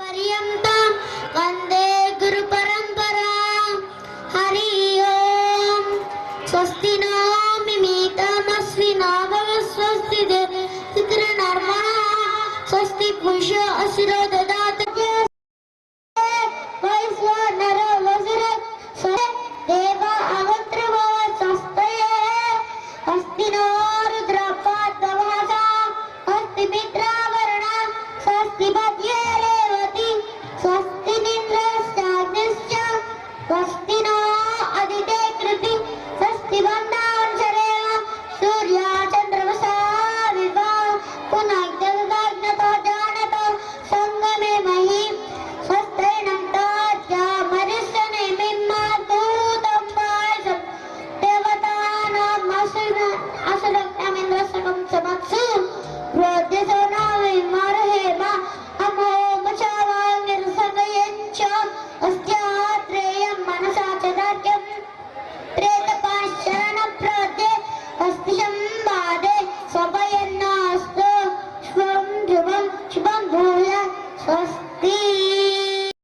पर्यन्तं वन्दे गुरुपरम्परां। हरि ओम। स्वस्ति नो मिमितमस्विना भवस्वस्ति चित्रनर्मः स्वस्ति पूषो असिरो ददातु वैश्वानरो वसुरे देव अवत्रवो स्वस्तये अस्ति नो रुद्रपाद्वभासा अस्ति मित्रावरणा स्वस्ति